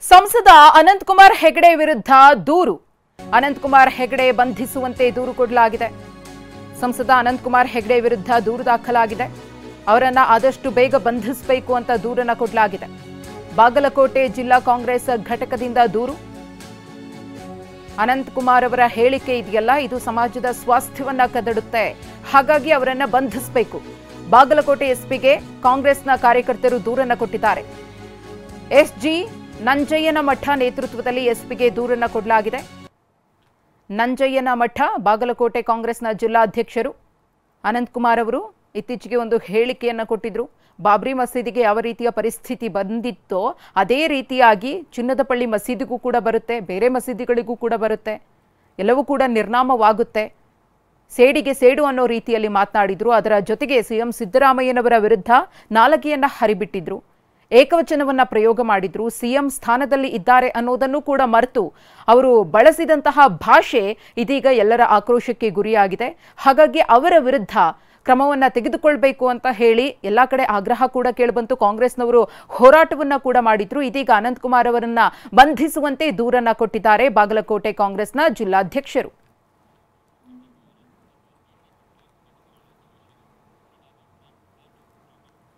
ಸಂಸದ ಅನಂತಕುಮಾರ್ ಹೆಗಡೆ ವಿರುದ್ಧ ದೂರು. ಅನಂತಕುಮಾರ್ ಹೆಗಡೆ ಬಂಧಿಸುವಂತೆ ದೂರು ಕೊಡಲಾಗಿದೆ. ಸಂಸದ ಅನಂತಕುಮಾರ್ ಹೆಗಡೆ ವಿರುದ್ಧ ದೂರು ದಾಖಲಾಗಿದೆ. ಅವರನ್ನ ಆದಷ್ಟು ಬೇಗ ಬಂಧಿಸಬೇಕು ಅಂತ ದೂರನ್ನ ಕೊಡಲಾಗಿದೆ. ಬಾಗಲಕೋಟೆ ಜಿಲ್ಲಾ ಕಾಂಗ್ರೆಸ್ ಘಟಕದಿಂದ ದೂರು. ಅನಂತಕುಮಾರ್ ಅವರ ಹೇಳಿಕೆ ಇದೆಯಲ್ಲ, ಇದು ಸಮಾಜದ ಸ್ವಾಸ್ಥ್ಯವನ್ನ ಕದಡುತ್ತೆ. ಹಾಗಾಗಿ ಅವರನ್ನ ಬಂಧಿಸಬೇಕು. ಬಾಗಲಕೋಟೆ ಎಸ್ಪಿಗೆ ಕಾಂಗ್ರೆಸ್ನ ಕಾರ್ಯಕರ್ತರು ದೂರನ್ನ ಕೊಟ್ಟಿದ್ದಾರೆ. ಎಸ್ಜಿ ನಂಜಯ್ಯನಮಠ ನೇತೃತ್ವದಲ್ಲಿ ಎಸ್ಪಿಗೆ ದೂರನ್ನ ಕೊಡಲಾಗಿದೆ. ನಂಜಯ್ಯನಮಠ ಬಾಗಲಕೋಟೆ ಕಾಂಗ್ರೆಸ್ನ ಜಿಲ್ಲಾಧ್ಯಕ್ಷರು ಅನಂತಕುಮಾರ್ ಅವರು ಇತ್ತೀಚೆಗೆ ಒಂದು ಹೇಳಿಕೆಯನ್ನು ಕೊಟ್ಟಿದ್ರು. ಬಾಬ್ರಿ ಮಸೀದಿಗೆ ಯಾವ ರೀತಿಯ ಪರಿಸ್ಥಿತಿ ಬಂದಿತ್ತೋ ಅದೇ ರೀತಿಯಾಗಿ ಚಿನ್ನದಪಳ್ಳಿ ಮಸೀದಿಗೂ ಕೂಡ ಬರುತ್ತೆ, ಬೇರೆ ಮಸೀದಿಗಳಿಗೂ ಕೂಡ ಬರುತ್ತೆ, ಎಲ್ಲವೂ ಕೂಡ ನಿರ್ನಾಮವಾಗುತ್ತೆ, ಸೇಡಿಗೆ ಸೇಡು ಅನ್ನೋ ರೀತಿಯಲ್ಲಿ ಮಾತನಾಡಿದ್ರು. ಅದರ ಜೊತೆಗೆ ಸಿಎಂ ಸಿದ್ದರಾಮಯ್ಯನವರ ವಿರುದ್ಧ ನಾಲಗೆಯನ್ನ ಹರಿಬಿಟ್ಟಿದ್ರು, ಏಕವಚನವನ್ನ ಪ್ರಯೋಗ ಮಾಡಿದ್ರು. ಸಿಎಂ ಸ್ಥಾನದಲ್ಲಿ ಇದ್ದಾರೆ ಅನ್ನೋದನ್ನು ಕೂಡ ಮರೆತು ಅವರು ಬಳಸಿದಂತಹ ಭಾಷೆ ಇದೀಗ ಎಲ್ಲರ ಆಕ್ರೋಶಕ್ಕೆ ಗುರಿಯಾಗಿದೆ. ಹಾಗಾಗಿ ಅವರ ವಿರುದ್ಧ ಕ್ರಮವನ್ನ ತೆಗೆದುಕೊಳ್ಬೇಕು ಅಂತ ಹೇಳಿ ಎಲ್ಲಾ ಕಡೆ ಆಗ್ರಹ ಕೂಡ ಕೇಳಿಬಂತು. ಕಾಂಗ್ರೆಸ್ನವರು ಹೋರಾಟವನ್ನ ಕೂಡ ಮಾಡಿದ್ರು. ಇದೀಗ ಅನಂತಕುಮಾರ್ ಅವರನ್ನ ಬಂಧಿಸುವಂತೆ ದೂರನ್ನ ಕೊಟ್ಟಿದ್ದಾರೆ ಬಾಗಲಕೋಟೆ ಕಾಂಗ್ರೆಸ್ನ ಜಿಲ್ಲಾಧ್ಯಕ್ಷರು.